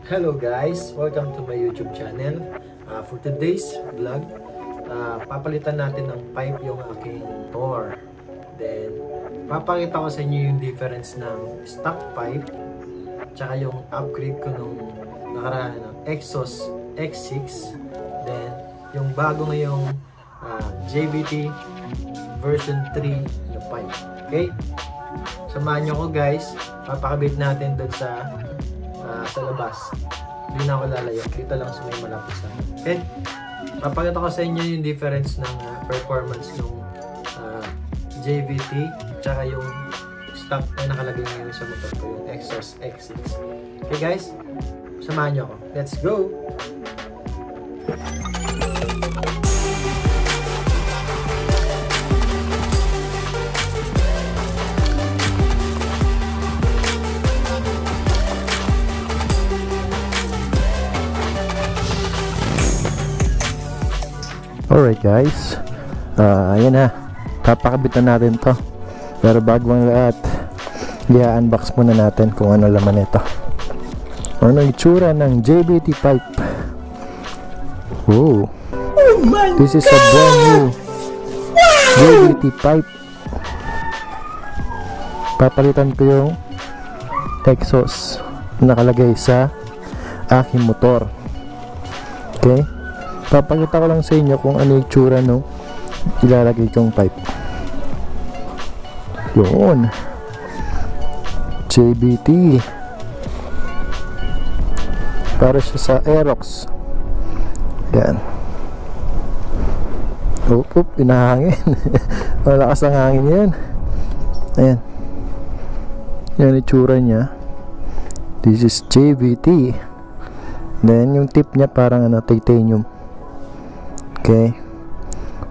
Hello guys, welcome to my YouTube channel. For today's vlog, papalitan natin ng pipe yung aking motor. Then, papakita ko sa inyo yung difference ng stock pipe tsaka yung upgrade ko nung nakaraan ng Exos X6. Then, yung bago ngayong JBT version 3 na pipe. Okay? Samahan nyo ko guys, papakabit natin doon sa labas. Hindi na ako lalayo. Dito lang sa may malapit sa akin. Okay? Papakita ko sa inyo yung difference ng performance ng JVT tsaka yung stock na nakalagay ngayon sa motor ko, yung Exos X6. Okay guys? Samahan nyo ako. Let's go! Alright guys, ayan na, papakabitan natin to. Pero bago ang lahat, i-unbox muna natin kung ano laman nito. Ano itsura ng JBT pipe. Wow, this is a brand new JBT pipe. Papalitan ko yung exhaust na nakalagay sa aking motor. Okay, papakita ko lang sa inyo kung ano yung tsura nung ilalagay kong pipe. Yun, JBT, para siya sa Aerox. Yan. Up, inahangin. Malakas ang hangin yan. Ayan, yan yung tsura niya. This is JBT. Then yung tip niya parang titanium. Okay,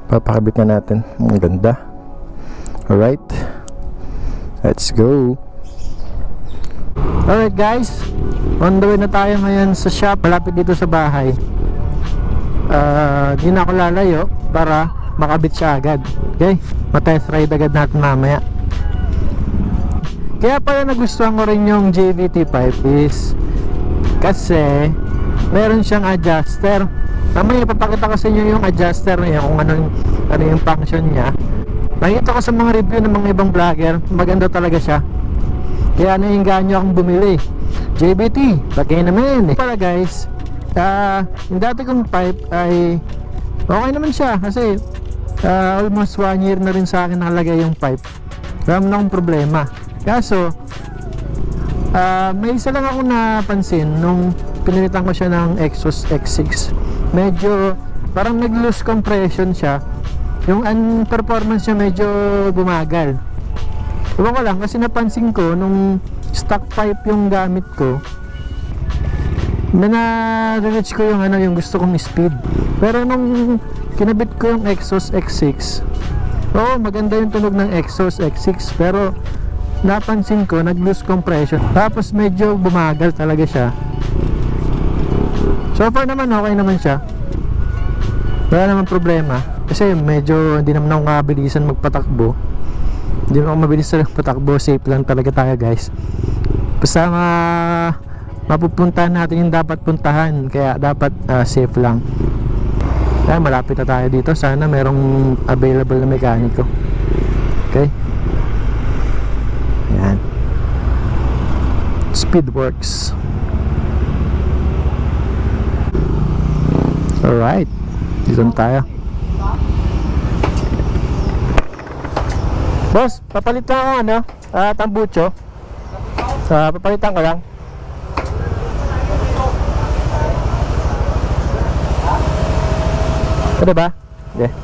papakabit na natin. Ang ganda. Alright, let's go. Alright guys, on the way na tayo ngayon sa shop, malapit dito sa bahay. Di na ako lalayo para makabit siya agad. Okay, matest ride agad natin mamaya. Kaya pala nagustuhan ko rin yung JVT pipe is kasi meron siyang adjuster. Mamaya ipapakita ko sa inyo yung adjuster niya, kung ano yung function niya. Nakita ko sa mga review ng mga ibang vlogger, maganda talaga siya. Kaya naiinganyo akong bumili. JBT, bagay naman. Para guys, yung dati kong pipe ay okay naman siya kasi almost 1 year na rin sa akin nakalagay yung pipe. Wala na akong problema. Kaso may isa lang ako napansin nung pinilitan ko siya ng Exos X6. Medyo parang nag-lose compression siya. Yung performance niya medyo bumagal. Ewan ko lang kasi napansin ko nung stock pipe yung gamit ko na na-reach ko yung yung gusto kong speed. Pero nung kinabit ko yung Exos X6, maganda yung tunog ng Exos X6, pero napansin ko nag-lose compression. Tapos medyo bumagal talaga siya. So far naman okay naman siya. Wala naman problema. Kasi medyo hindi naman ako mabilisan magpatakbo. Hindi naman ako mabilis magpatakbo. Safe lang talaga tayo guys. Basta mapupuntahan natin yung dapat puntahan. Kaya dapat safe lang. Kaya malapit na tayo dito. Sana merong available na mekaniko. Okay. Ayan, Speedworks. Alright, dito na tayo. Boss, papalitan ko tambucho. Papalitan ko lang. Ano ba? Yeah.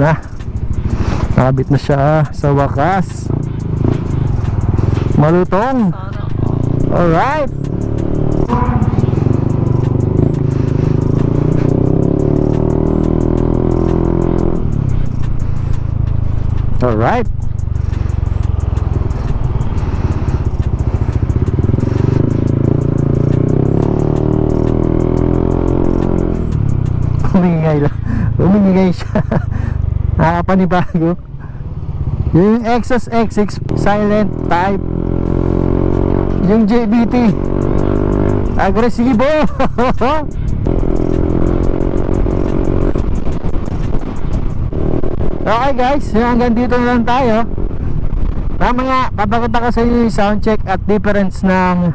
na. Nakabit na siya sa wakas. Malutong. Alright. Alright. Umingay siya. Nakapanibago. Yung Exos X6 silent type. Yung JBT agresibo. Okay guys, hanggang dito na lang tayo. Mamaya papakita ko sa inyo yung sound check at difference ng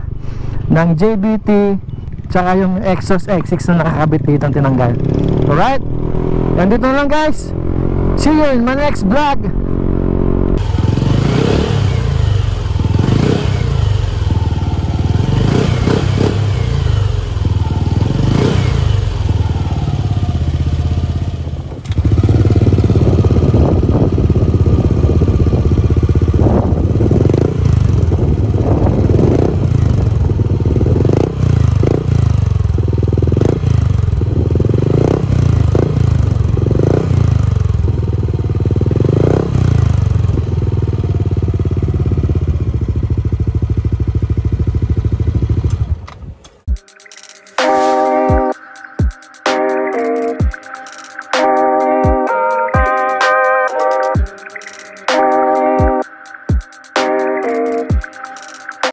JBT tsaka yung Exos X6 na nakakabit dito ang tinanggal. Alright, hanggang dito na lang guys. See you in my next vlog.